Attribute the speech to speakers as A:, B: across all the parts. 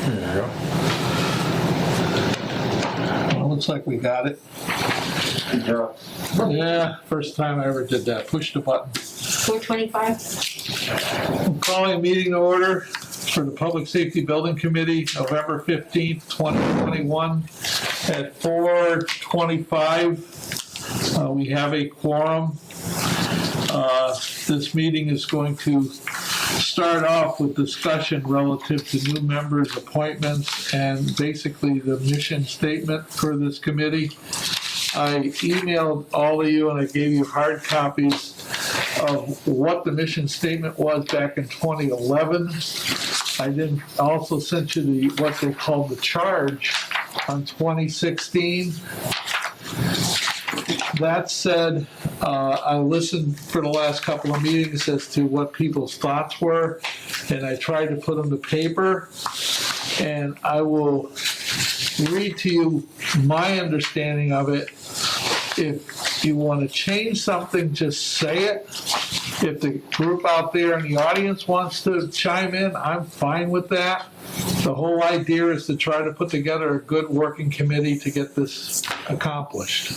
A: There you go.
B: Well, looks like we got it.
A: Yeah.
B: Yeah, first time I ever did that. Push the button.
C: 425.
B: I'm calling a meeting to order for the Public Safety Building Committee, November 15th, 2021 at 4:25. We have a quorum. This meeting is going to start off with discussion relative to new members' appointments and basically the mission statement for this committee. I emailed all of you and I gave you hard copies of what the mission statement was back in 2011. I then also sent you what they called the charge on 2016. That said, I listened for the last couple of meetings as to what people's thoughts were, and I tried to put them to paper. And I will read to you my understanding of it. If you want to change something, just say it. If the group out there in the audience wants to chime in, I'm fine with that. The whole idea is to try to put together a good working committee to get this accomplished.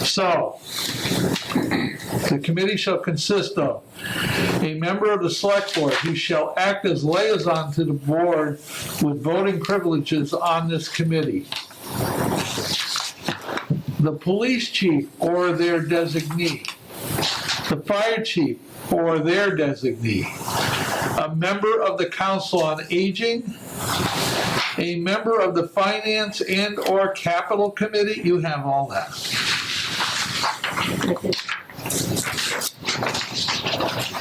B: So, the committee shall consist of a member of the select board who shall act as liaison to the board with voting privileges on this committee. The police chief or their designee. The fire chief or their designee. A member of the Council on Aging. A member of the Finance and or Capital Committee. You have all that.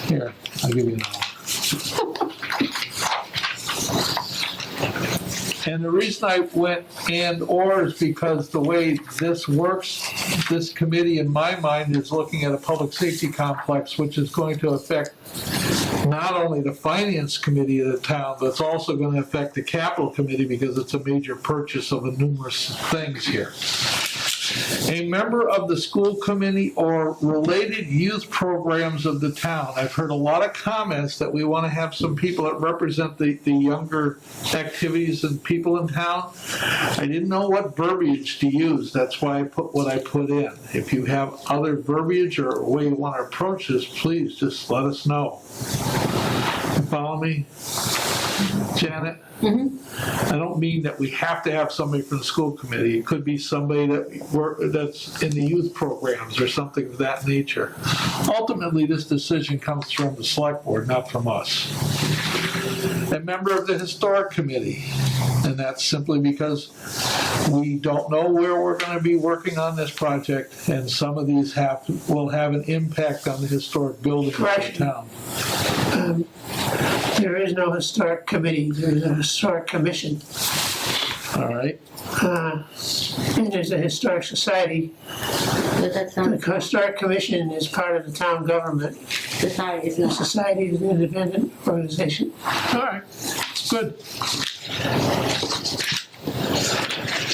B: Here, I'll give you another one. And the reason I went and or is because the way this works, this committee in my mind is looking at a public safety complex, which is going to affect not only the finance committee of the town, but it's also going to affect the capital committee because it's a major purchase of numerous things here. A member of the school committee or related youth programs of the town. I've heard a lot of comments that we want to have some people that represent the younger activities and people in town. I didn't know what verbiage to use. That's why I put what I put in. If you have other verbiage or a way you want to approach this, please just let us know. You follow me, Janet?
C: Mm-hmm.
B: I don't mean that we have to have somebody from the school committee. It could be somebody that's in the youth programs or something of that nature. Ultimately, this decision comes from the select board, not from us. A member of the historic committee, and that's simply because we don't know where we're going to be working on this project, and some of these will have an impact on the historic buildings of the town.
D: There is no historic committee, there is a historic commission.
B: All right.
D: And there's a historic society.
C: But that's not,
D: The historic commission is part of the town government.
C: society is
D: The
C: not.
D: society is an independent organization.
B: All right, good.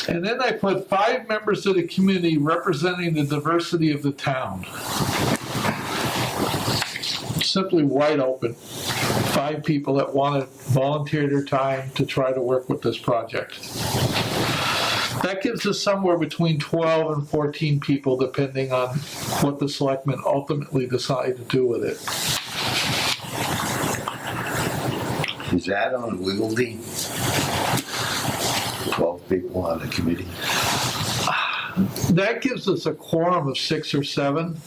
B: And then I put 5 members of the community representing the diversity of the town. Simply wide open. 5 people that want to volunteer their time to try to work with this project. That gives us somewhere between 12 and 14 people, depending on what the selectmen ultimately decide to do with it.
E: Is that unwieldy? 12 people on the committee?
B: That gives us a quorum of 6 or 7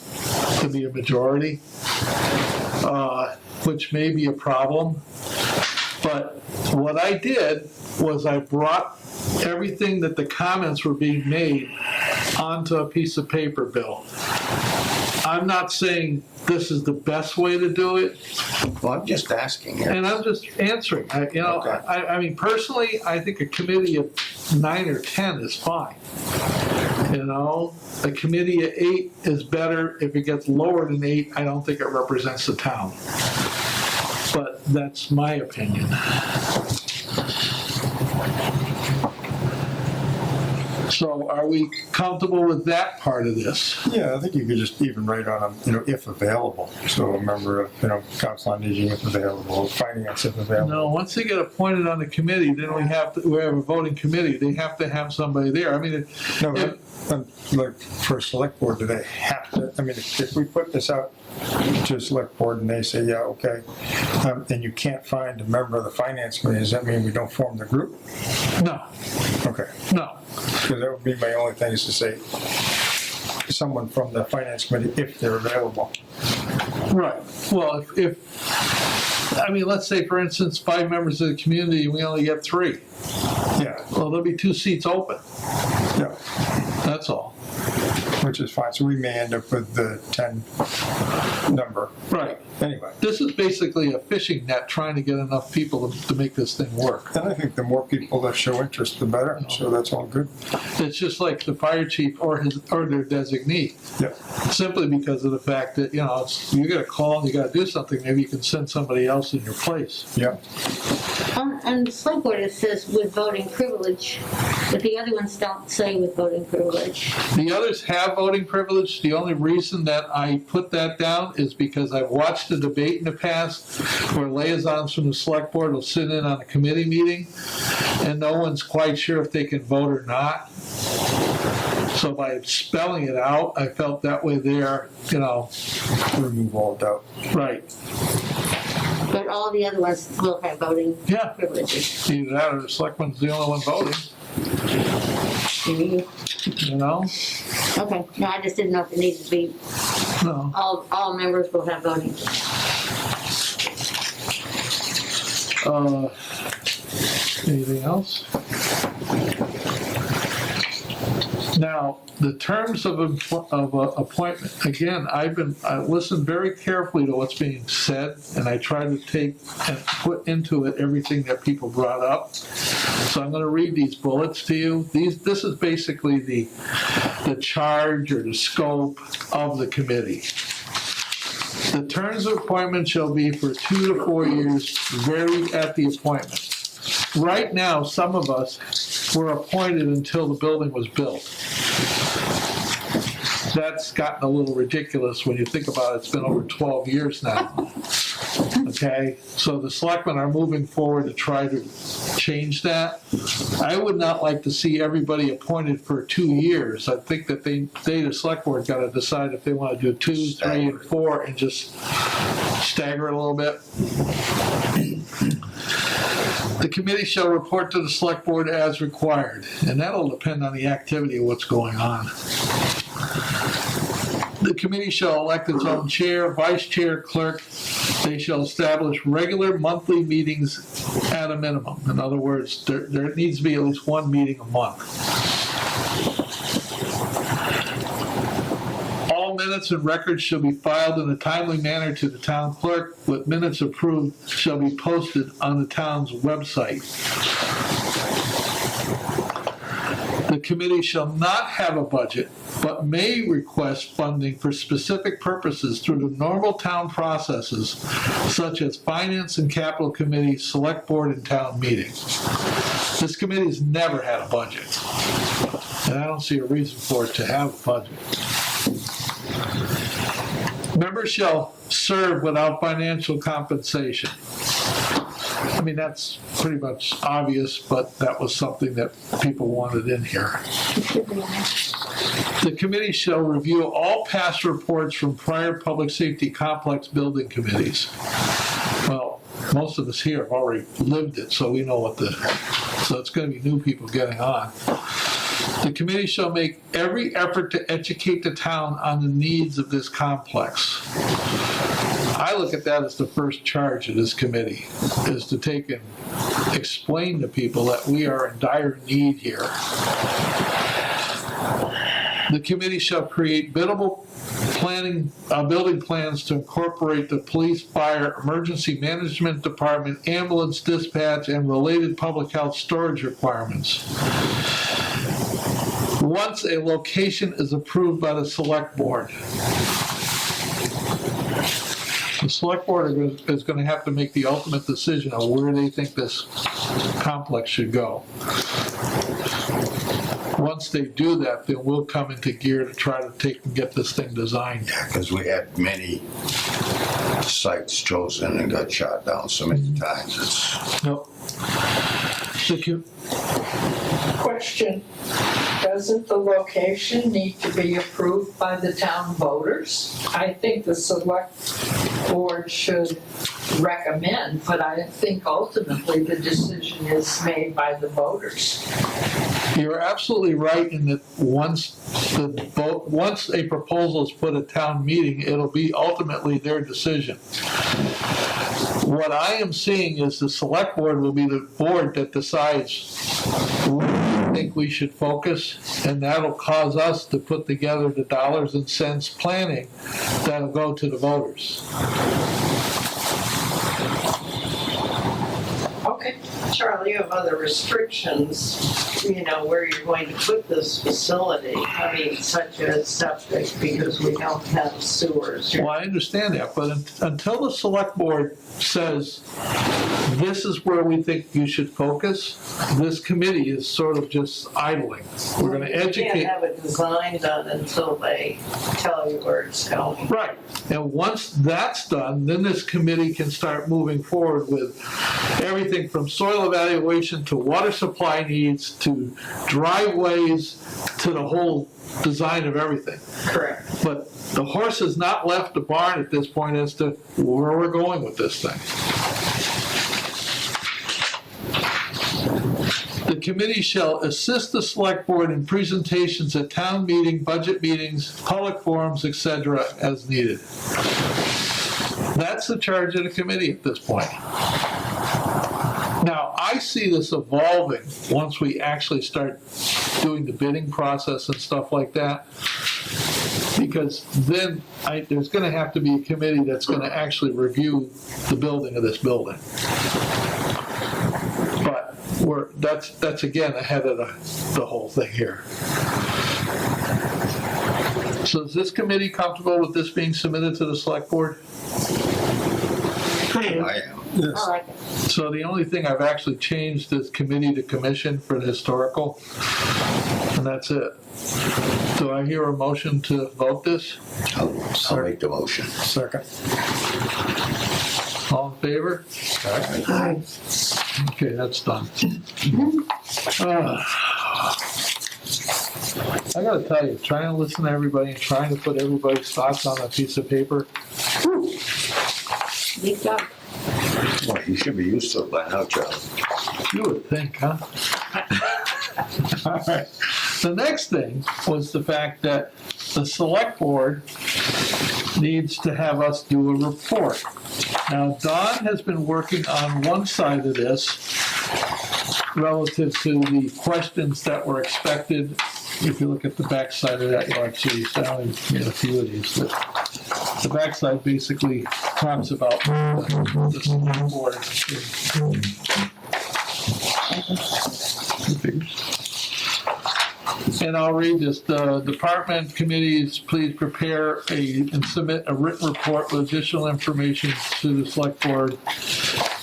B: to be a majority, which may be a problem. But what I did was I brought everything that the comments were being made onto a piece of paper, Bill. I'm not saying this is the best way to do it,
E: Well, I'm just asking here.
B: and I'm just answering.
E: Okay.
B: I mean, personally, I think a committee of 9 or 10 is fine. A committee of 8 is better. If it gets lower than 8, I don't think it represents the town. But that's my opinion. So are we comfortable with that part of this?
A: Yeah, I think you could just even write on them, if available. So a member of, council on aging if available, finance if available.
B: No, once they get appointed on the committee, then we have a voting committee. They have to have somebody there. I mean,
A: No, like for a select board, do they have to, if we put this out to a select board and they say, yeah, okay, and you can't find a member of the finance committee, does that mean we don't form the group?
B: no,
A: Okay,
B: no.
A: because that would be my only thing is to say someone from the finance committee if they're available.
B: Right. Well, let's say, for instance, 5 members of the community, and we only get 3.
A: Yeah,
B: Well, there'll be 2 seats open.
A: yeah,
B: That's all.
A: which is fine. So we may end up with the 10 number.
B: Right.
A: Anyway,
B: This is basically a fishing net trying to get enough people to make this thing work.
A: and I think the more people that show interest, the better. So that's all good.
B: It's just like the fire chief or their designee.
A: Yeah.
B: Simply because of the fact that, you get a call and you gotta do something, maybe you can send somebody else in your place.
A: Yeah.
C: On the select board, it says with voting privilege, but the other ones don't say with voting privilege.
B: The others have voting privilege. The only reason that I put that down is because I've watched the debate in the past where liaisons from the select board will sit in on a committee meeting and no one's quite sure if they can vote or not. So by spelling it out, I felt that way there,
A: Remove all doubt.
B: right.
C: But all the other ones will have voting
B: Yeah.
C: privileges.
B: Either that or the selectman's the only one voting,
C: Okay, no, I just didn't know if it needed to be,
B: No.
C: all members will have voting.
B: Anything else? Now, the terms of appointment, again, I listened very carefully to what's being said, and I try to take and put into it everything that people brought up. So I'm gonna read these bullets to you. This is basically the charge or the scope of the committee. The terms of appointment shall be for 2 to 4 years, varied at the appointment. Right now, some of us were appointed until the building was built. That's gotten a little ridiculous when you think about it. It's been over 12 years now. Okay, so the selectmen are moving forward to try to change that. I would not like to see everybody appointed for 2 years. I think that the select board got to decide if they want to do 2, 3, and 4 and just stagger it a little bit. The committee shall report to the select board as required, and that'll depend on the activity of what's going on. The committee shall elect its own chair, vice chair, clerk. They shall establish regular monthly meetings at a minimum. In other words, there needs to be at least 1 meeting a month. All minutes and records shall be filed in a timely manner to the town clerk, with minutes approved shall be posted on the town's website. The committee shall not have a budget, but may request funding for specific purposes through the normal town processes, such as Finance and Capital Committee, Select Board, and Town Meeting. This committee has never had a budget, and I don't see a reason for it to have a budget. Members shall serve without financial compensation. I mean, that's pretty much obvious, but that was something that people wanted in here. The committee shall review all past reports from prior public safety complex building committees. Well, most of us here have already lived it, so we know so it's gonna be new people getting on. The committee shall make every effort to educate the town on the needs of this complex. I look at that as the first charge of this committee, is to take and explain to people that we are in dire need here. The committee shall create biddable building plans to incorporate the police, fire, emergency management department, ambulance dispatch, and related public health storage requirements. Once a location is approved by the select board, the select board is going to have to make the ultimate decision on where they think this complex should go. once they do that, then we'll come into gear to try to take and get this thing designed.
E: Because we had many sites chosen and got shot down so many times. It's
B: Nope.
F: Question, doesn't the location need to be approved by the town voters? I think the select board should recommend, but I think ultimately the decision is made by the voters.
B: You're absolutely right in that once a proposal is put at town meeting, it'll be ultimately their decision. What I am seeing is the select board will be the board that decides where we think we should focus, and that'll cause us to put together the dollars and cents planning that'll go to the voters.
F: Okay.
G: Charlie, you have other restrictions, you know, where you're going to put this facility. I mean, such as septic, because we don't have sewers.
B: Well, I understand that, but until the select board says, this is where we think you should focus, this committee is sort of just idling. We're gonna
G: You
B: educate.
G: can't have a design done until they tell you where it's going.
B: Right, and once that's done, then this committee can start moving forward with everything from soil evaluation to water supply needs to driveways to the whole design of everything.
G: Correct.
B: But the horse has not left the barn at this point as to where we're going with this thing. The committee shall assist the select board in presentations at town meeting, budget meetings, public forums, etc., as needed. That's the charge of the committee at this point. Now, I see this evolving once we actually start doing the bidding process and stuff like that. Because then there's gonna have to be a committee that's gonna actually review the building of this building. But that's again ahead of the whole thing here. So is this committee comfortable with this being submitted to the select board?
E: I am.
A: Yes.
C: I like it.
B: So the only thing I've actually changed is committee to commission for the historical, and that's it. Do I hear a motion to vote this?
E: I'll make the motion.
A: Second.
B: All in favor?
D: Aye.
B: Okay, that's done. I gotta tell you, trying to listen to everybody and trying to put everybody's thoughts on a piece of paper,
C: Big job.
E: Well, you should be used to it by now, Charlie.
B: you would think, huh? All right. The next thing was the fact that the select board needs to have us do a report. Now, Don has been working on one side of this relative to the questions that were expected. If you look at the back side of that, you'll actually, I only made a few of these, but the backside basically talks about the select board. And I'll read this. The department committees, please prepare and submit a written report with additional information to the select board.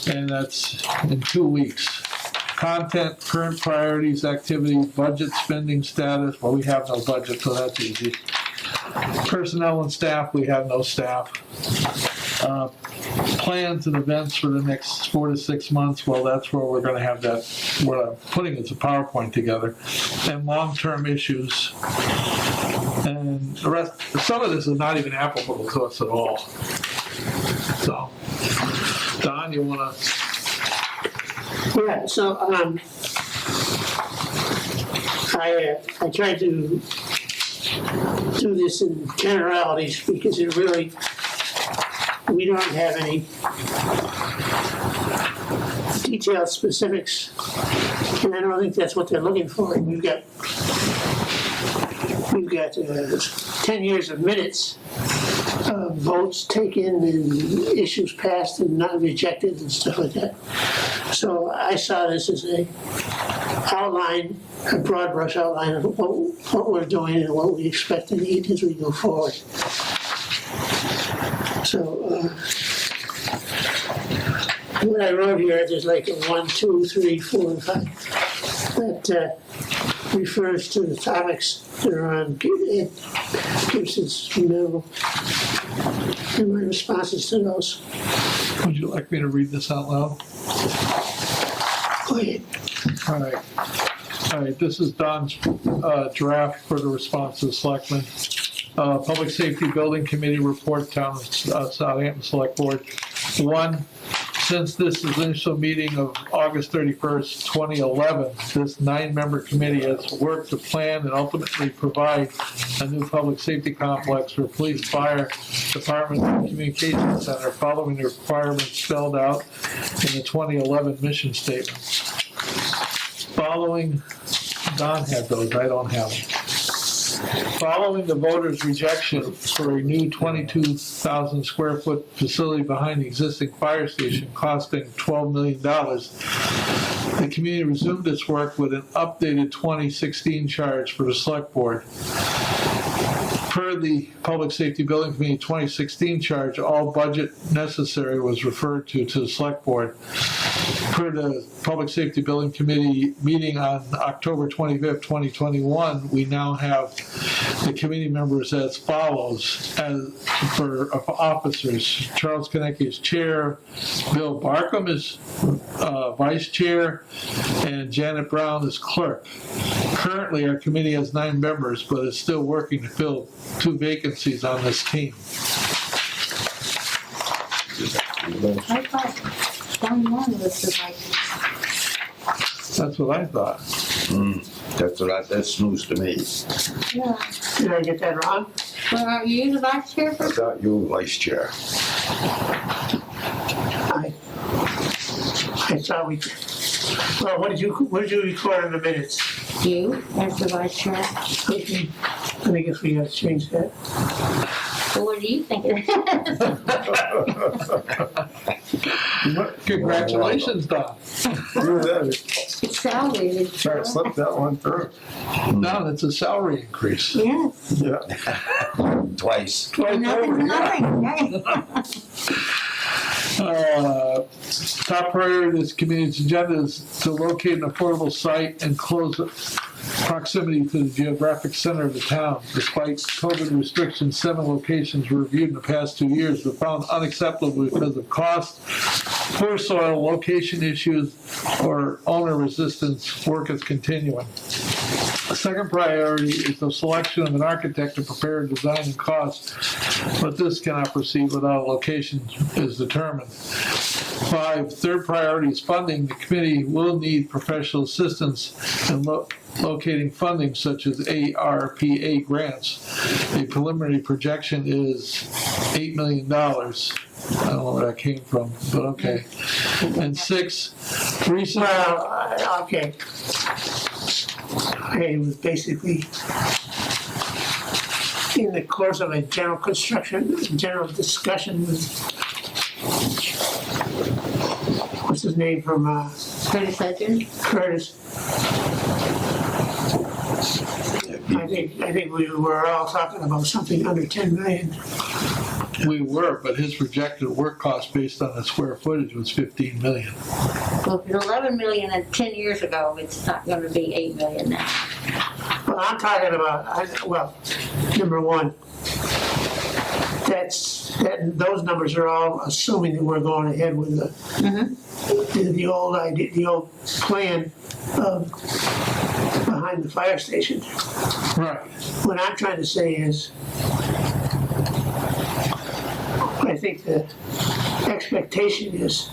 B: And that's in 2 weeks. Content, current priorities, activities, budget, spending status. Well, we have no budget, so that's easy. Personnel and staff, we have no staff. Plans and events for the next 4 to 6 months, well, that's where we're gonna have that, what I'm putting is a PowerPoint together. And long-term issues. And the rest, some of this is not even applicable to us at all. So, Don, you wanna?
D: Yeah, so, I tried to do this in generalities because it really, we don't have any detailed specifics, and I don't think that's what they're looking for. We've got 10 years of minutes, votes taken and issues passed and not rejected and stuff like that. So I saw this as a broad brush outline of what we're doing and what we expect to need as we go forward. So what I wrote here, there's like a 1, 2, 3, 4, and 5 that refers to the topics that are on Gibson's memo and my responses to those.
B: Would you like me to read this out loud?
D: Go ahead.
B: All right. All right, this is Don's draft for the response to the selectmen. Public Safety Building Committee report, Town of Southampton Select Board. 1, since this initial meeting of August 31st, 2011, this 9-member committee has worked to plan and ultimately provide a new public safety complex for police, fire department, and communications center following the requirements spelled out in the 2011 mission statement. Following, Don had those, I don't have them. Following the voters' rejection for a new 22,000 square foot facility behind the existing fire station costing $12 million, the community resumed its work with an updated 2016 charge for the select board. Per the Public Safety Building Committee 2016 charge, all budget necessary was referred to the select board. Per the Public Safety Building Committee meeting on October 25th, 2021, we now have the committee members as follows as for officers. Charles Konecki is chair, Bill Barkham is vice chair, and Janet Brown is clerk. Currently, our committee has 9 members, but is still working to fill 2 vacancies on this team.
C: I thought Don Juan was the vice.
B: That's what I thought.
E: That's news to me.
C: Yeah.
D: Did I get that wrong?
C: Well, are you the vice chair
E: I
C: for?
E: thought you were vice chair.
D: I thought we, well, what did you record in the minutes?
C: You as the vice chair?
D: Okay, I guess we gotta change that.
C: So what do you think it is?
B: Congratulations, Don.
C: It's salary.
A: Sorry, I slipped that one through.
B: Don, it's a salary increase.
C: Yes.
A: Yeah.
E: Twice.
C: Nothing, nothing.
B: Top priority of this community's agenda is to locate an affordable site and close proximity to the geographic center of the town. Despite COVID restrictions, 7 locations were reviewed in the past 2 years, but found unacceptable because of cost, poor soil, location issues, or owner resistance. Work is continuing. The second priority is the selection of an architect to prepare a design and cost, but this cannot proceed without a location is determined. 5, third priority is funding. The committee will need professional assistance in locating funding such as ARPA grants. The preliminary projection is $8 million. I don't know where that came from, but okay. And 6, recent.
D: Well, okay. It was basically in the course of a general discussion with, what's his name from,
C: Curtis Hudson?
D: Curtis. I think we were all talking about something under 10 million.
B: We were, but his projected work cost based on the square footage was 15 million.
C: Well, if it's 11 million and 10 years ago, it's not gonna be 8 million now.
D: Well, I'm talking about, number one, those numbers are all assuming that we're going ahead with the old idea, the old plan behind the fire station.
B: Right.
D: What I'm trying to say is, I think the expectation is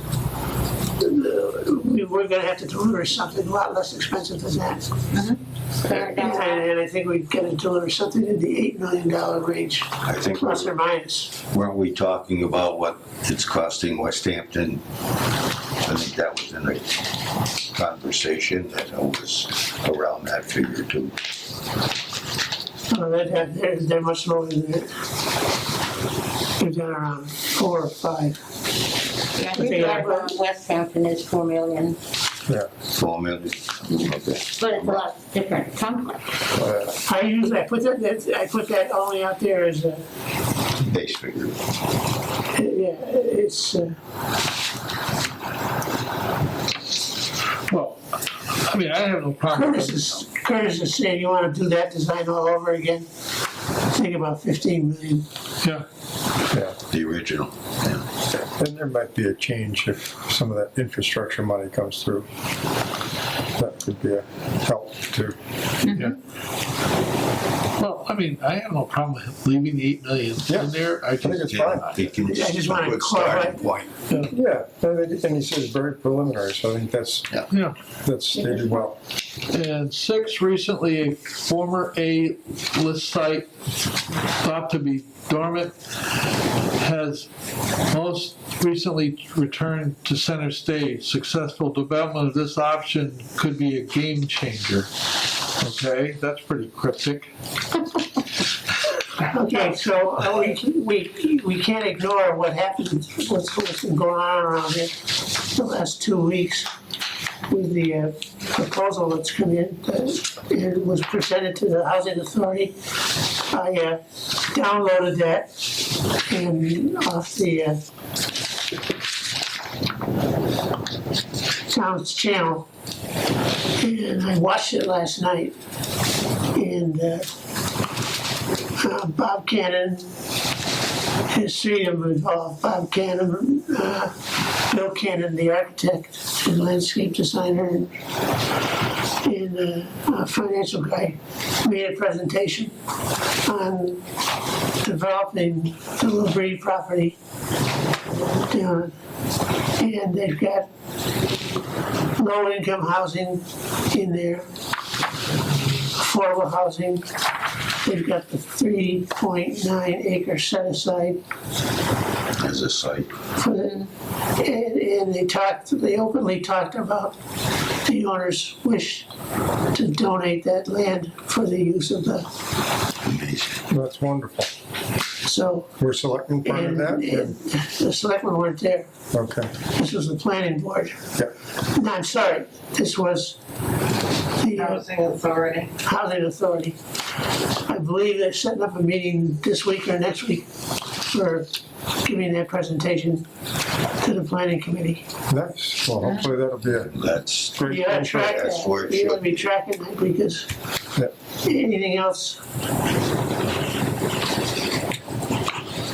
D: we're gonna have to deliver something a lot less expensive than that. And I think we've got to deliver something in the $8 million range,
E: I think,
D: plus or minus.
E: weren't we talking about what it's costing Westhampton? I think that was in the conversation, that it was around that figure too.
D: They're much lower than that. They've got around 4 or 5.
C: Yeah, I think our Westhampton is 4 million,
A: Yeah.
E: 4 million, okay.
C: but it's a lot different complex.
D: I put that only out there as a,
E: Base figure.
D: yeah, it's,
B: Well, I mean, I have no problem.
D: Curtis is saying you wanna do that design all over again. Think about 15 million.
B: Yeah,
A: Yeah.
E: The original, yeah.
A: And there might be a change if some of that infrastructure money comes through. That could be a help too.
B: yeah. Well, I mean, I have no problem with leaving the 8 million
A: Yeah.
B: in there.
A: I think it's fine.
E: It can,
D: I just wanna
E: good
D: clarify.
E: starting point.
A: Yeah, and he says very preliminary, so I think
B: Yeah.
A: that's stated well.
B: And 6, recently a former A-list site thought to be dormant has most recently returned to center stage. Successful development of this option could be a game changer. Okay, that's pretty cryptic.
D: Okay, so we can't ignore what happened, what's been going on around here the last 2 weeks with the proposal that's come in. It was presented to the Housing Authority. I downloaded that and off the town's channel, and I watched it last night. And Bob Cannon, his three of them involved, Bob Cannon, Bill Cannon, the architect and landscape designer, and a financial guy, made a presentation on developing the LaBrie property down. And they've got low-income housing in there, affordable housing. They've got the 3.9 acre set aside
E: As a site.
D: for the, and they openly talked about the owner's wish to donate that land for the use of the,
E: Amazing.
A: That's wonderful.
D: so.
A: We're selecting part of
D: And
A: that?
D: the selectmen weren't there.
A: Okay,
D: This was the planning board.
A: yeah,
D: No, I'm sorry, this was the
G: Housing Authority.
D: Housing Authority. I believe they're setting up a meeting this week or next week for giving that presentation to the planning committee.
A: nice. Well, hopefully that'll be a
E: That's,
A: great.
D: You gotta track
E: That's where
D: that,
E: it
D: you gotta
E: should
D: be tracking that because
A: Yeah.
D: anything else,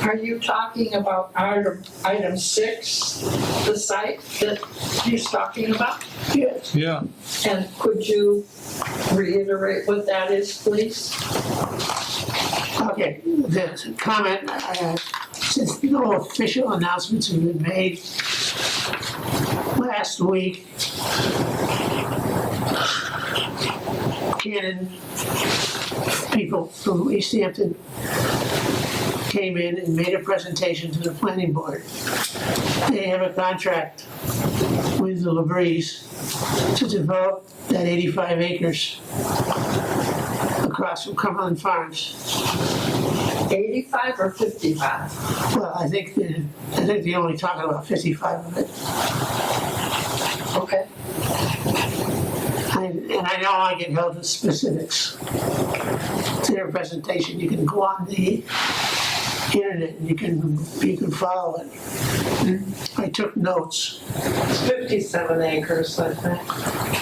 F: Are you talking about item 6, the site that he's talking about?
D: yes.
B: Yeah,
F: And could you reiterate what that is, please?
D: Okay, the comment, since no official announcements have been made, last week, Cannon people from Easthampton came in and made a presentation to the planning board. They have a contract with the LaBries to develop that 85 acres across from Cumberland Farms.
F: 85 or 55?
D: Well, I think they're only talking about 55 of it.
F: Okay.
D: And I don't want to get held to specifics. To their presentation, you can go on the internet and you can follow it. I took notes.
G: 57 acres, I think.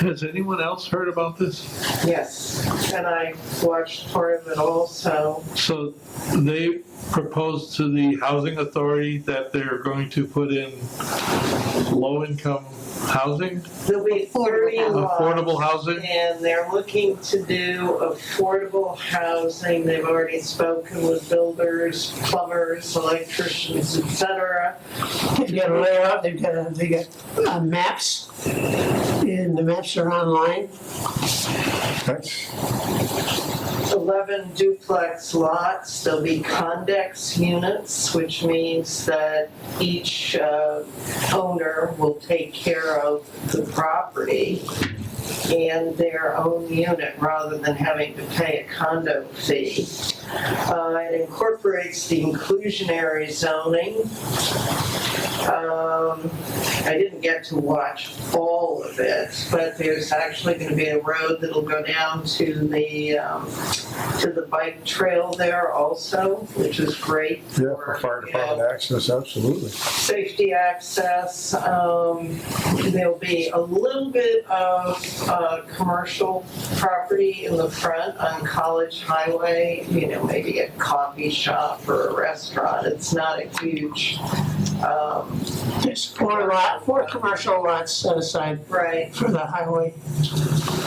B: has anyone else heard about this?
G: Yes, and I watched part of it also.
B: So they proposed to the housing authority that they're going to put in low-income housing,
G: There'll be 30 lots.
B: affordable housing.
G: And they're looking to do affordable housing. They've already spoken with builders, plumbers, electricians, etc.
D: They've got a layout, they got maps, and the maps are online.
A: Nice.
G: 11 duplex lots. There'll be condex units, which means that each owner will take care of the property and their own unit rather than having to pay a condo fee. It incorporates the inclusionary zoning. I didn't get to watch all of it, but there's actually going to be a road that'll go down to the bike trail there also, which is great.
A: Yeah, for fire department access, absolutely.
G: Safety access. There'll be a little bit of commercial property in the front on College Highway, maybe a coffee shop or a restaurant. It's not a huge,
D: There's four commercial lots set aside
G: right.
D: for the highway.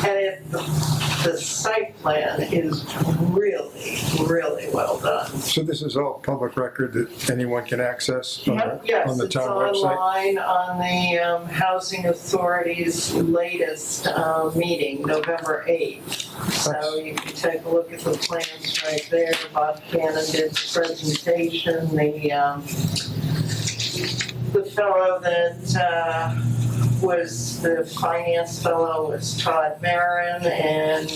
G: And the site plan is really, really well done.
A: So this is all public record that anyone can access on
G: Yes,
A: the
G: it's
A: town website?
G: online on the Housing Authority's latest meeting, November 8th. So you can take a look at the plans right there. Bob Cannon did the presentation. The fellow that was the finance fellow was Todd Marin, and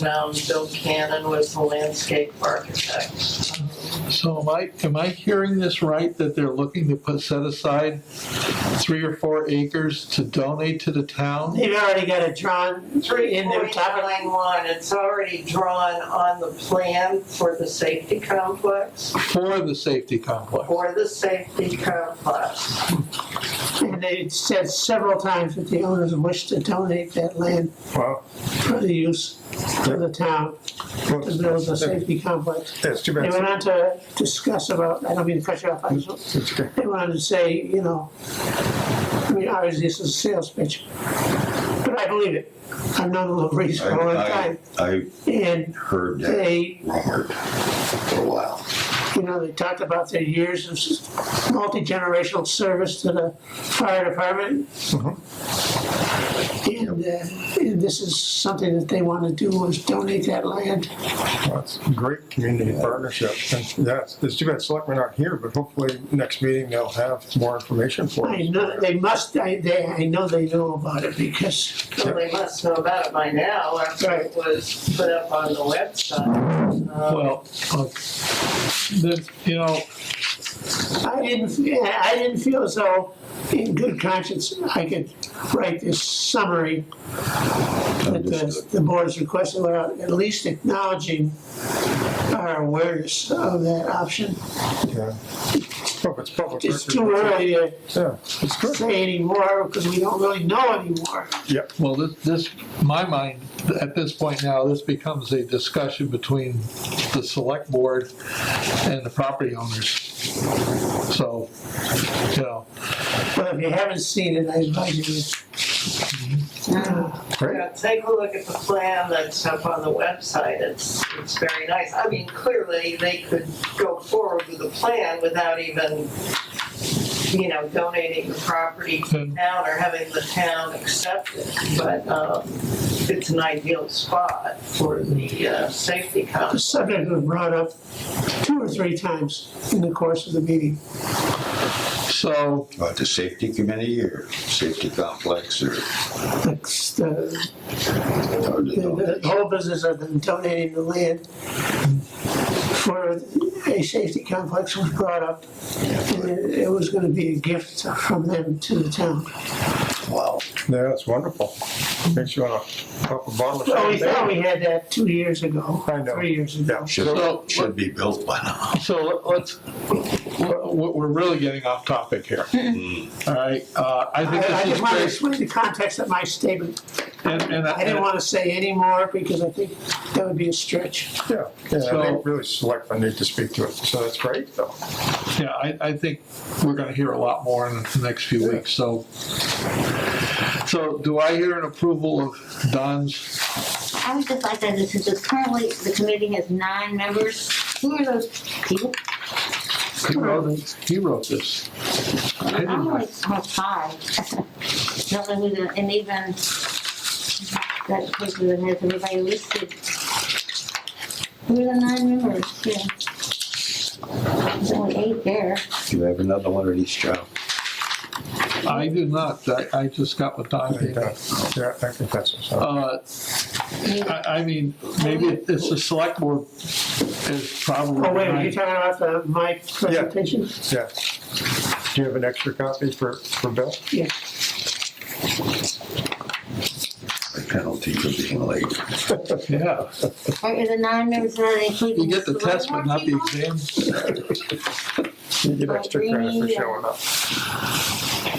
G: Bill Cannon was the landscape architect.
B: So am I hearing this right, that they're looking to set aside 3 or 4 acres to donate to the town?
D: They've already got it drawn in their top.
G: 3.91, it's already drawn on the plan for the safety complex.
B: For the safety complex?
G: For the safety complex.
D: And they said several times that the owners wish to donate that land
A: Wow.
D: for the use of the town to build a safety complex.
A: That's too
D: They
A: bad.
D: went on to discuss about, I don't mean to cut you off,
A: It's okay.
D: they went on to say, obviously this is a sales pitch, but I believe it. I've known the little Reese for a long time.
E: I
D: And
E: heard that
D: they,
E: rumored for a while.
D: they talked about their years of multi-generational service to the fire department. And this is something that they want to do, is donate that land.
A: Well, it's a great community partnership. And yeah, it's too bad selectmen aren't here, but hopefully next meeting they'll have more information for us.
D: I know they must, I know they know about it because,
G: Well, they must know about it by now after it was put up on the website.
B: Well,
D: I didn't feel as though in good conscience I could write this summary that the board has requested without at least acknowledging our awareness of that option.
A: Yeah. Well, if it's public
D: It's
A: record,
D: too early to
A: Yeah, it's good.
D: say anymore because we don't really know anymore.
A: Yep.
B: well, this, my mind, at this point now, this becomes a discussion between the select board and the property owners. So,
D: But if you haven't seen it, I advise you to.
A: Great.
G: Yeah, take a look at the plan that's up on the website. It's very nice. I mean, clearly they could go forward with the plan without even, donating the property to the town or having the town accept it. But it's an ideal spot for the safety
D: The
G: complex.
D: subject was brought up 2 or 3 times in the course of the meeting.
B: so,
E: About the safety committee or safety complex or
D: The whole business of them donating the land for a safety complex was brought up. And it was going to be a gift from them to the town.
E: wow.
A: Yeah, that's wonderful. Makes you want to pop a bottle of
D: Well, we thought
A: champagne.
D: we had that 2 years ago,
A: I know.
D: 3 years ago.
A: Yeah.
E: Should be built by now.
B: so we're really getting off topic here. All right, I think
D: I
B: this
D: just
B: is
D: want to
B: great.
D: explain the context of my statement.
B: And
D: I didn't want to say any more because I think that would be a stretch.
A: Yeah, I
B: So-
A: think really selectmen need to speak to it, so that's great, though.
B: Yeah, I think we're gonna hear a lot more in the next few weeks, so do I hear an approval of Don's?
C: I would just like that this is just currently, the committee has 9 members. Who are those people?
B: He wrote this. I
C: I
B: didn't
C: only have 5. Don't know who the, and even that paper that has everybody listed. Who are the 9 members? Yeah. There's only 8 there.
E: You have another one of these, Joe?
B: I do not, I just got what Don gave me.
A: Yeah, I think that's what's up.
B: I mean, maybe it's the select board is probably.
D: Oh, wait, are you talking about my presentation?
A: Yeah. Do you have an extra copy for Bill?
D: Yeah.
E: A penalty for being late.
B: Yeah,
C: Are the non-members not included?
B: you get the test but not the exam.
A: You get extra credit for showing up.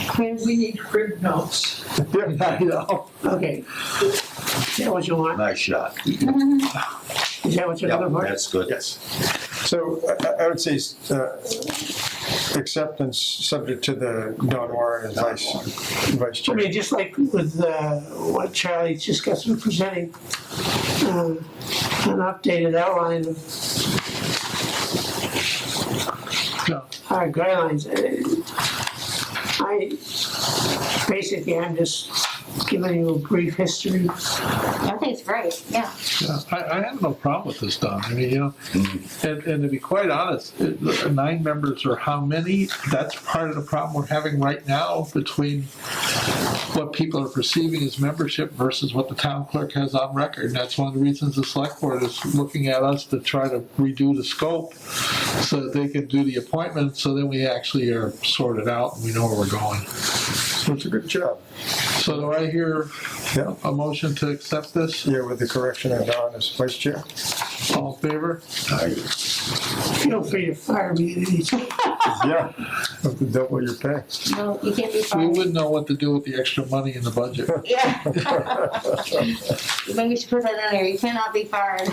C: Chris,
F: We need crib notes.
B: I know.
D: Okay. Is that what you want?
E: Nice shot.
D: Is that what you're
E: Yeah,
D: looking for?
E: that's good.
A: Yes. So I would say acceptance subject to the Don Warren as vice
D: I
A: chair.
D: mean, just like with what Charlie just got through presenting, an updated outline of
B: Yeah.
D: our guidelines. I'm just giving you a brief history.
C: I think it's great, yeah.
B: Yeah, I have no problem with this, Don. I mean, you know, and to be quite honest, 9 members or how many, that's part of the problem we're having right now between what people are perceiving as membership versus what the town clerk has on record. And that's one of the reasons the select board is looking at us to try to redo the scope so that they can do the appointment, so then we actually are sorted out and we know where we're going.
A: So it's a good job.
B: So do I hear
A: Yeah.
B: a motion to accept this?
A: Yeah, with the correction of Don as vice chair.
B: All in favor?
D: Feel free to fire me at any time.
A: Yeah. Have to double your pay.
C: No, you can't be
B: We
C: fired.
B: wouldn't know what to do with the extra money in the budget.
C: Yeah. Maybe we should put that in there, you cannot be fired.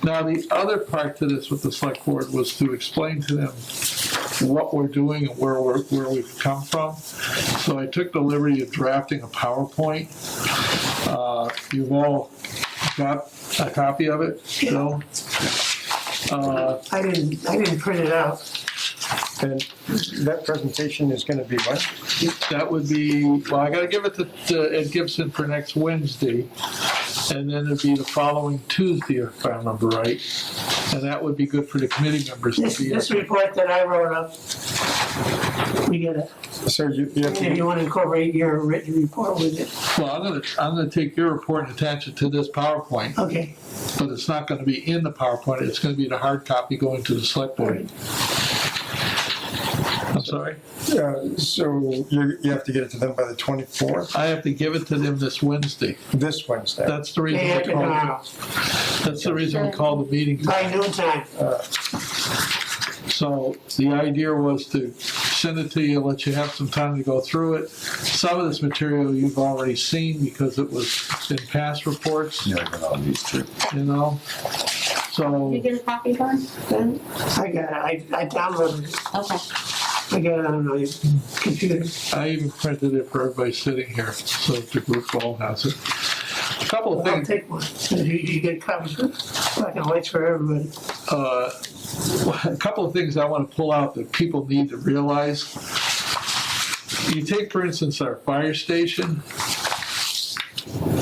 B: Now, the other part to this with the select board was to explain to them what we're doing and where we've come from. So I took the liberty of drafting a PowerPoint. You've all got a copy of it, Bill?
D: I didn't print it out.
A: And that presentation is going to be what?
B: That would be, well, I gotta give it to Ed Gibson for next Wednesday. And then it'd be the following Tuesday, if I remember right. And that would be good for the committee members to be.
D: This report that I wrote up, we get it.
A: So you have
D: If
A: to,
D: you want to incorporate your written report with it.
B: Well, I'm gonna take your report and attach it to this PowerPoint,
D: Okay.
B: but it's not gonna be in the PowerPoint, it's gonna be the hard copy going to the select board. I'm sorry?
A: so you have to get it to them by the 24th,
B: I have to give it to them this Wednesday.
A: this Wednesday.
B: That's the reason
D: Day
B: we
D: after
B: called,
D: tomorrow,
B: that's the reason we called the meeting.
D: by noontime.
B: So the idea was to send it to you, let you have some time to go through it. Some of this material you've already seen because it was in past reports,
E: Yeah, I got all these too.
B: you know?
C: Did
B: So,
C: you get a copy, Don? Good.
D: I got it. I downloaded it.
C: Okay.
D: I got it on my computer.
B: I even printed it for everybody sitting here, so the group all has it. A couple of
D: I'll
B: things,
D: take one. You get copies, black and whites for everybody.
B: a couple of things I want to pull out that people need to realize. You take, for instance, our fire station.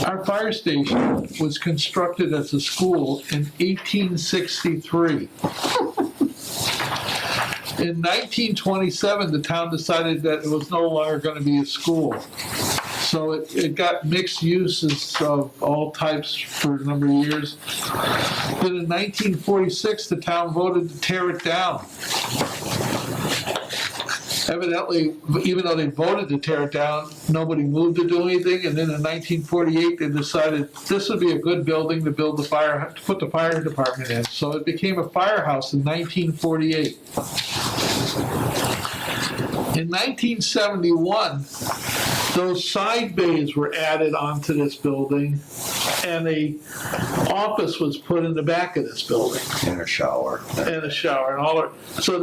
B: Our fire station was constructed as a school in 1863. In 1927, the town decided that it was no longer going to be a school. So it got mixed uses of all types for a number of years. Then in 1946, the town voted to tear it down. Evidently, even though they voted to tear it down, nobody moved to do anything. And then in 1948, they decided this would be a good building to build to put the fire department in. So it became a firehouse in 1948. In 1971, those side bays were added onto this building, and a office was put in the back of this building,
E: In a shower.
B: and a shower, and all that. So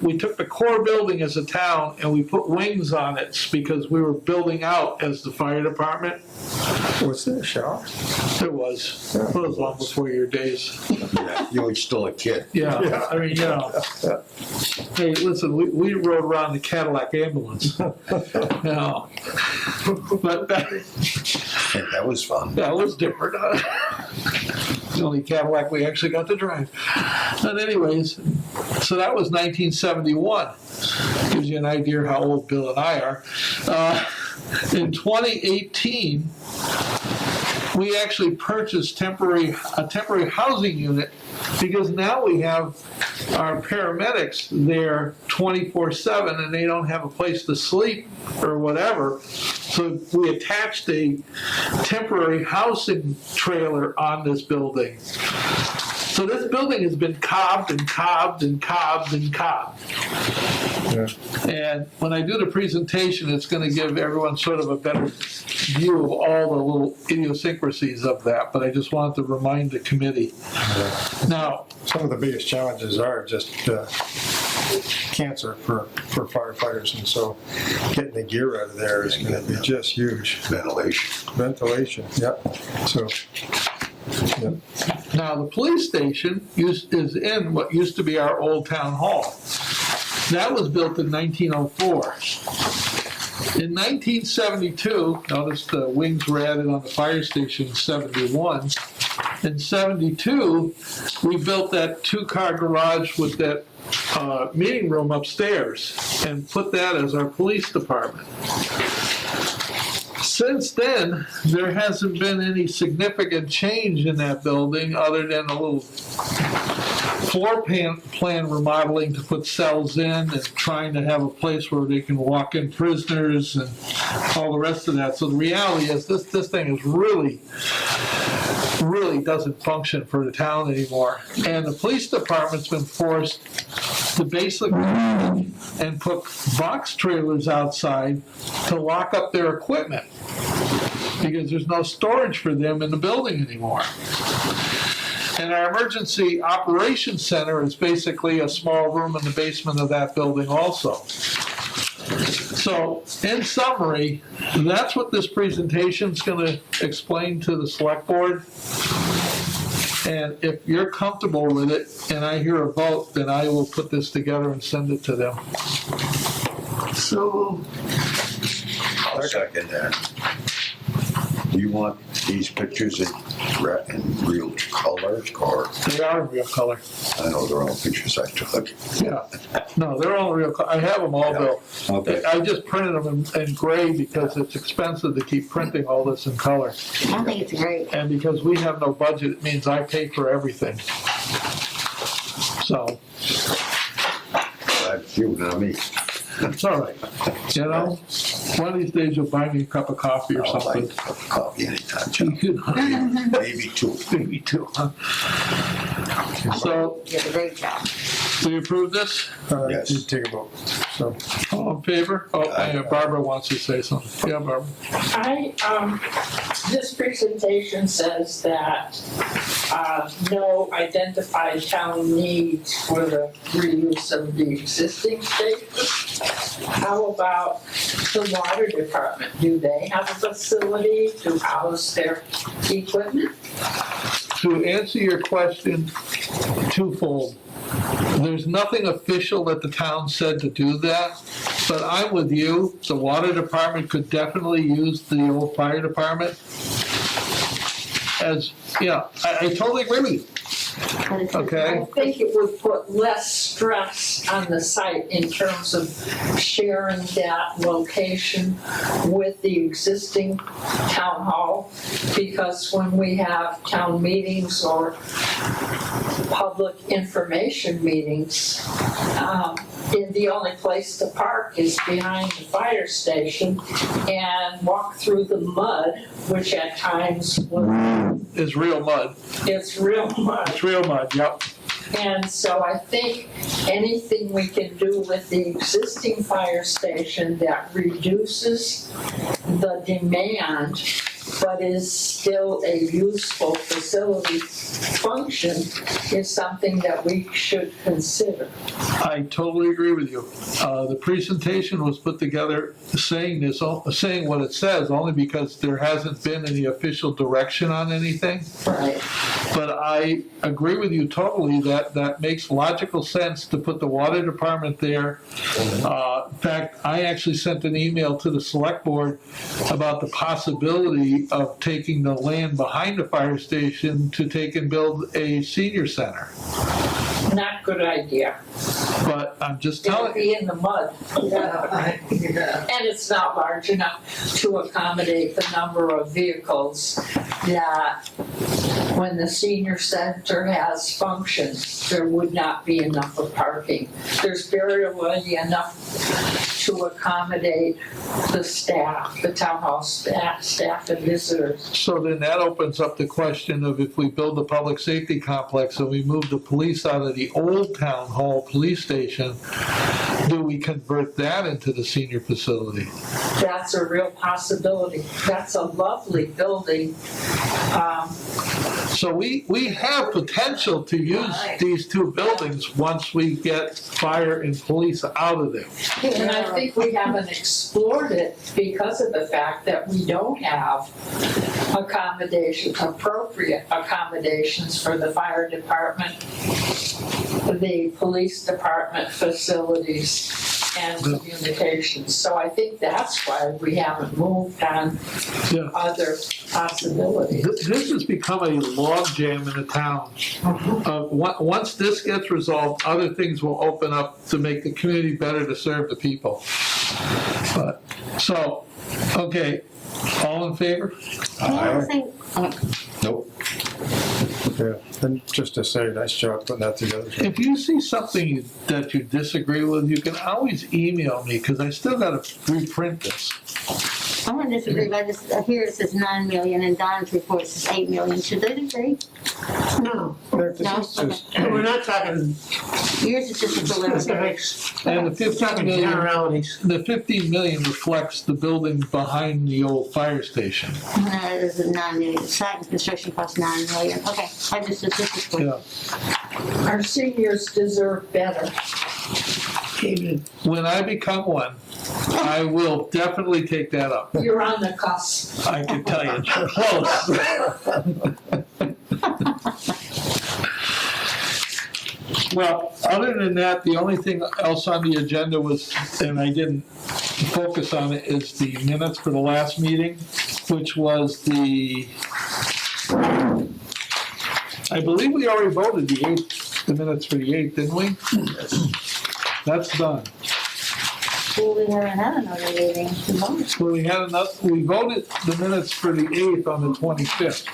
B: we took the core building as a town, and we put wings on it because we were building out as the fire department.
A: Was there a shower?
B: It was long before your days.
E: Yeah, you were still a kid.
B: Yeah, I mean, you know. Hey, listen, we rode around the Cadillac ambulance. No. But
E: That was fun.
B: that was different. The only Cadillac we actually got to drive. But anyways, so that was 1971. Gives you an idea how old Bill and I are. In 2018, we actually purchased a temporary housing unit because now we have our paramedics there 24/7 and they don't have a place to sleep or whatever. So we attached a temporary housing trailer on this building. So this building has been cobbed and cobbed and cobbed and cobbed.
A: Yeah.
B: And when I do the presentation, it's going to give everyone sort of a better view of all the little idiosyncrasies of that, but I just wanted to remind the committee. Now,
A: Some of the biggest challenges are just cancer for firefighters, and so getting the gear out of there is going to be just huge. Ventilation, yep. So, yep.
B: now the police station is in what used to be our old town hall. That was built in 1904. In 1972, notice the wings were added on the fire station in 71. In 72, we built that two-car garage with that meeting room upstairs and put that as our police department. Since then, there hasn't been any significant change in that building other than a little floor plan remodeling to put cells in and trying to have a place where they can walk in prisoners and all the rest of that. So the reality is this thing is really doesn't function for the town anymore. And the police department's been forced to basically and put box trailers outside to lock up their equipment because there's no storage for them in the building anymore. And our emergency operations center is basically a small room in the basement of that building also. So, in summary, that's what this presentation is going to explain to the select board. And if you're comfortable with it and I hear a vote, then I will put this together and send it to them.
D: So,
E: I'll second that. Do you want these pictures in real color, or?
B: They are in real color.
E: I know they're all pictures I took.
B: Yeah. No, they're all in real color. I have them all, Bill.
E: Okay.
B: I just printed them in gray because it's expensive to keep printing all this in color.
C: I think it's great.
B: And because we have no budget, it means I pay for everything. So,
E: That's you, not me.
B: it's all right. You know, one of these days you'll buy me a cup of coffee or
E: I'll buy
B: something.
E: you a cup of coffee anytime, John.
B: You know,
E: Maybe two.
B: maybe two, huh? So,
C: You did a great job.
B: we approve this?
E: Yes.
A: You take a vote. So,
B: All in favor? Oh, and Barbara wants to say something. Yeah, Barbara.
F: This presentation says that, no identified town needs for the reuse of the existing space. How about the water department? Do they have a facility to house their equipment?
B: To answer your question, twofold. There's nothing official that the town said to do that, but I'm with you. The water department could definitely use the old fire department. As, yeah, I totally agree with you. Okay.
F: I think it would put less stress on the site in terms of sharing that location with the existing town hall. Because when we have town meetings or public information meetings, the only place to park is behind the fire station and walk through the mud, which at times
B: It's real mud.
F: it's real mud.
B: It's real mud, yep.
F: And so I think anything we can do with the existing fire station that reduces the demand, but is still a useful facility function, is something that we should consider.
B: I totally agree with you. The presentation was put together saying what it says, only because there hasn't been any official direction on anything.
F: Right.
B: But I agree with you totally that makes logical sense to put the water department there. In fact, I actually sent an email to the select board about the possibility of taking the land behind the fire station to take and build a senior center.
F: Not good idea.
B: But I'm just
F: It'll
B: telling you,
F: be in the mud. And it's not large enough to accommodate the number of vehicles that when the senior center has functions, there would not be enough of parking. There's barely enough to accommodate the staff, the town hall staff and visitors.
B: So then that opens up the question of if we build a public safety complex and we move the police out of the old town hall police station, do we convert that into the senior facility?
F: That's a real possibility. That's a lovely building.
B: So we have potential to use these two buildings once we get fire and police out of there.
F: And I think we haven't explored it because of the fact that we don't have appropriate accommodations for the fire department, the police department facilities, and communications. So I think that's why we haven't moved on
B: Yeah.
F: other possibilities.
B: This has become a logjam in the town. Once this gets resolved, other things will open up to make the community better to serve the people. But, so, okay, all in favor?
C: Can I say,
E: Nope.
A: Yeah, and just to say, nice job putting that together.
B: If you see something that you disagree with, you can always email me, because I still gotta reprint this.
C: I'm gonna disagree, but here it says 9 million and Don's report says 8 million. Should they agree?
D: No,
A: This
C: No?
A: is just-
D: we're not talking
C: Yours is just a preliminary.
D: specifics,
B: And the
D: we're
B: 15
D: talking
B: million,
D: generalities.
B: the 15 million reflects the building behind the old fire station.
C: This is 9 million. Site and construction costs 9 million. Okay, this is quick.
B: Yeah.
F: Our seniors deserve better.
D: Amen.
B: When I become one, I will definitely take that up.
F: You're on the cusp.
B: I can tell you, it's close. Well, other than that, the only thing else on the agenda was, and I didn't focus on it, is the minutes for the last meeting, which was I believe we already voted the minutes for the 8th, didn't we? That's done.
C: Well, we haven't had another meeting.
B: So we voted the minutes for the 8th on the 25th.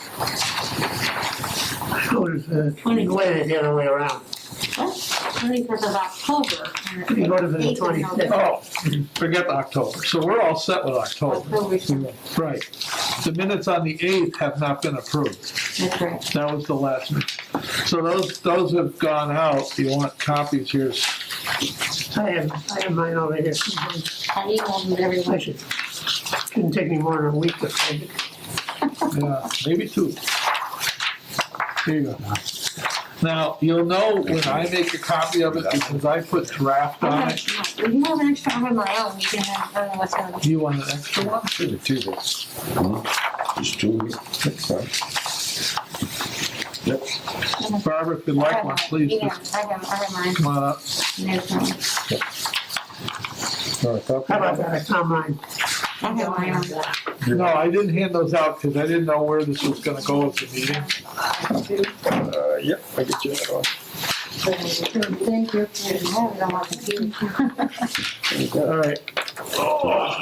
D: You waited the other way around.
C: What? 25th of October.
D: You voted for the
C: 8th of
D: 25th.
C: November.
B: Oh, forget October. So we're all set with October.
C: October,
B: Right. The minutes on the 8th have not been approved.
C: that's right.
B: That was the last meeting. So those have gone out. You want copies here?
D: I have mine over here.
C: I emailed them to everyone.
D: I should, couldn't take me more than a week to find it.
B: Yeah, maybe 2. Here you go. Now, you'll know when I make a copy of it because I put draft on it.
C: You have an extra, I have my own, you can have, I don't know what's gonna be.
B: You want an extra one?
A: Give it 2 days.
E: Just 2 weeks. Yep.
B: Barbara, if you'd like one, please
C: Yeah,
B: just
C: I have mine.
B: come on up.
C: There's mine.
A: All right, copy.
D: How about that, I found mine.
C: I have my own.
B: No, I didn't hand those out because I didn't know where this was gonna go at the meeting.
A: Yep, I get you that one.
C: Thank you. I have it on my computer.
B: All right.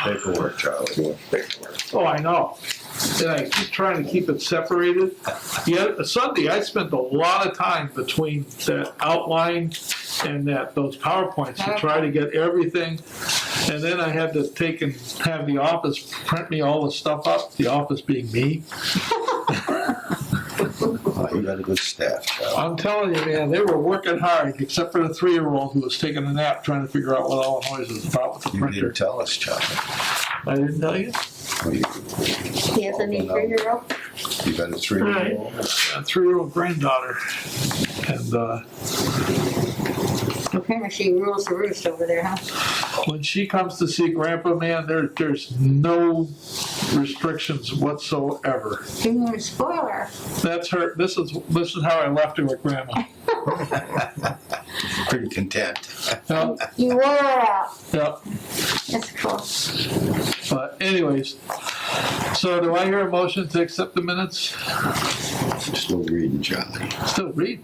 E: Paperwork, Charlie. Paperwork.
B: Oh, I know. And I keep trying to keep it separated. Yeah, Sunday, I spent a lot of time between the outline and those PowerPoints to try to get everything. And then I had to take and have the office print me all the stuff up, the office being me.
E: Oh, you got a good staff, Charlie.
B: I'm telling you, man, they were working hard, except for the 3-year-old who was taking a nap trying to figure out what all the noise was about with the
E: You
B: printer.
E: didn't tell us, Charlie.
B: I didn't tell you?
E: Oh,
C: He has a new 3-year-old.
E: You got a 3-year-old?
B: A 3-year-old granddaughter. And
C: Apparently she rules the roost over there, huh?
B: when she comes to see Grandpa, man, there's no restrictions whatsoever.
C: Didn't want to spoil her.
B: That's her. This is how I left her with Grandma.
E: Pretty content.
B: Yep,
C: You wore her out.
B: yep.
C: That's cool.
B: But anyways, so do I hear a motion to accept the minutes?
E: Still reading, Charlie.
B: Still read.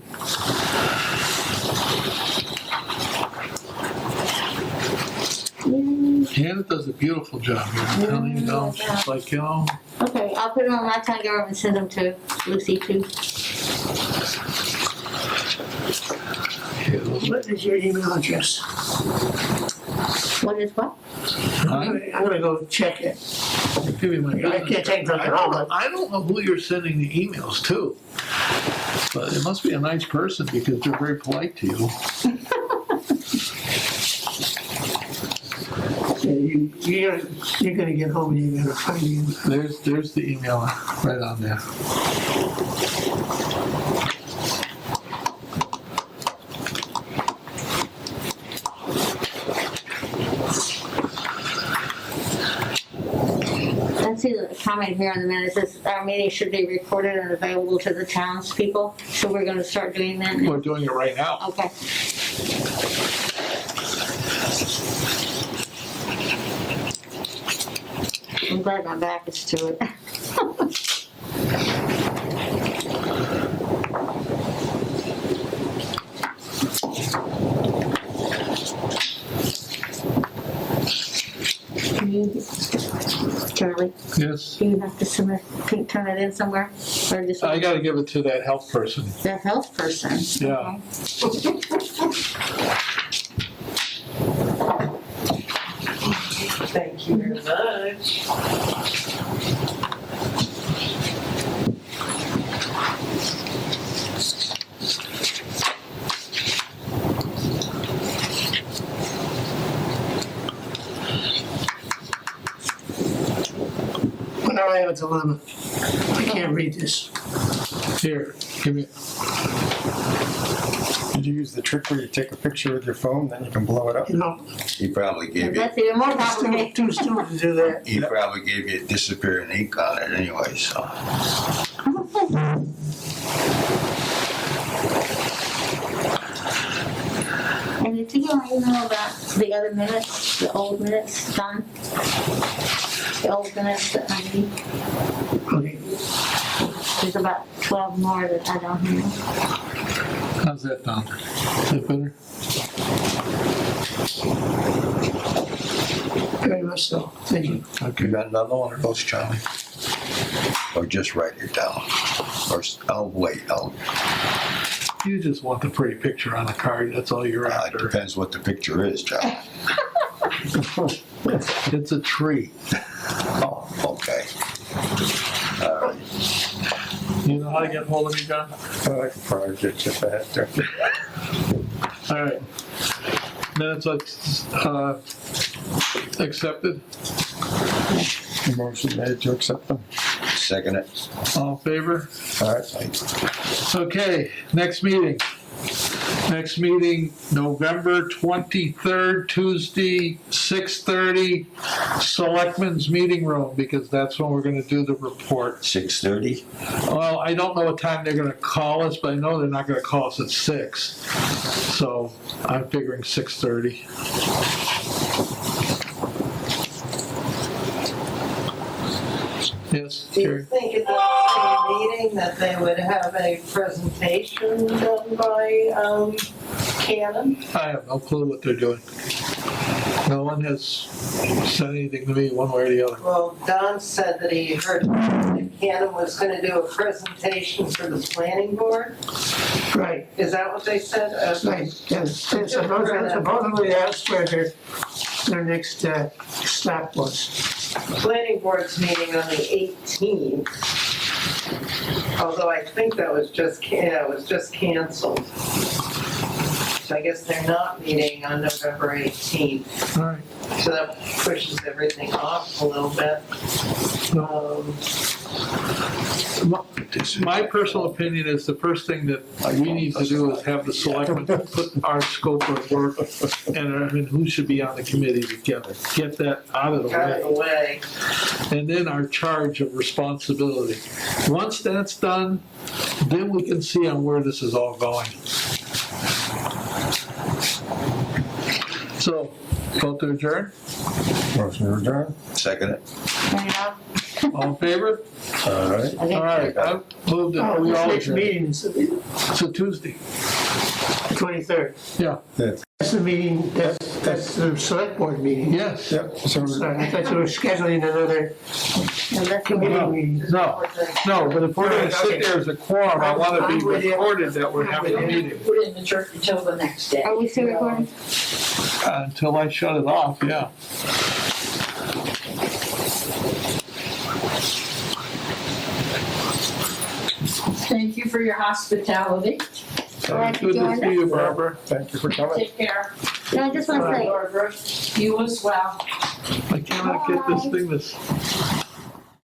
B: Janet does a beautiful job here. I'm telling you, it's like,
C: Okay, I'll put them on my telegram and send them to Lucy too.
D: What is your email address?
C: What is what?
D: I'm gonna go check it.
B: Give you my.
D: I can't take them home, but
B: I don't know who you're sending the emails to, but it must be a nice person because they're very polite to you.
D: you're gonna get home and you're gonna find you.
B: There's the email right on there.
C: I see the comment here in the minutes, it says our meeting should be recorded and available to the townspeople, so we're gonna start doing that now.
B: We're doing it right now.
C: Okay. I'm glad my back is to it. Can you, Charlie,
B: Yes.
C: do you have to submit, can you turn it in somewhere? Or just
B: I gotta give it to that health person.
C: the health person?
B: Yeah.
G: Thank you very much.
D: When I have a dilemma, I can't read this.
B: Here, give me.
A: Did you use the trick where you take a picture with your phone, then you can blow it up?
D: You know,
E: He probably gave you,
C: That's even more
D: it's
C: complicated.
D: too stupid to do that.
E: he probably gave you disappearing ink on it anyway, so.
C: And did you get my email about the other minutes, the old minutes, Don? The old minutes that I need,
D: Okay,
C: there's about 12 more that I don't have.
B: How's that, Don? Is that better?
D: very much so. Thank you.
E: You got another one of those, Charlie? Or just write it down? Or, I'll wait,
B: You just want the pretty picture on a card, that's all you're
E: it
B: after.
E: depends what the picture is, Charlie.
B: It's a tree.
E: Oh, okay. All right.
B: You know how to get hold of me, John?
A: I could probably get you that.
B: All right. Minutes accepted.
A: Motion made to accept them.
E: Second it.
B: All in favor?
A: All right.
B: Okay, next meeting. Next meeting, November 23rd, Tuesday, 6:30, Selectmen's Meeting Room, because that's when we're gonna do the report.
E: 6:30?
B: Well, I don't know what time they're gonna call us, but I know they're not gonna call us at 6. So I'm figuring 6:30. Yes,
G: Do you
B: Jerry?
G: think at that same meeting that they would have a presentation done by, Canon?
B: I have no clue what they're doing. No one has said anything to me one way or the other.
G: Well, Don said that he heard that Canon was gonna do a presentation for the planning board.
D: Right,
G: Is that what they said?
D: right. Yes, supposedly that's where their next stop was.
G: Planning board's meeting on the 18th. Although I think that was just, it was just canceled. So I guess they're not meeting on November 18th.
B: All right.
G: So that pushes everything off a little bit.
B: My personal opinion is the first thing that we need to do is have the selectmen put our scope of work and who should be on the committee together. Get that out of the
G: Out of the
B: way.
G: way.
B: And then our charge of responsibility. Once that's done, then we can see on where this is all going. So, vote to adjourn?
A: Motion to adjourn.
E: Second it.
C: Turn it off.
B: All in favor?
A: All right.
C: Okay.
B: All right, I moved it.
D: Oh,
B: We
D: this
B: all
D: next
B: adjourn.
D: meeting is
B: It's a Tuesday.
D: 23rd.
B: Yeah,
A: That's-
D: That's the meeting, that's the select board meeting.
B: yes.
A: Yep, so,
D: Sorry, I thought you were scheduling another
C: No, that's
D: committee
B: No.
D: meeting.
B: No, no, but if we're gonna sit there as a quorum, I wanna be
D: I'm with you.
B: recorded that we're having a meeting.
F: Put it in the church until the next day.
C: Are we still recording?
B: Until I shut it off, yeah.
F: Thank you for your hospitality.
C: Glad you
B: Good to
C: joined
B: see you, Barbara.
A: thank you for coming.
F: Take care.
C: No, I just want to say,
F: Barbara, you as well.
B: I cannot get this thing to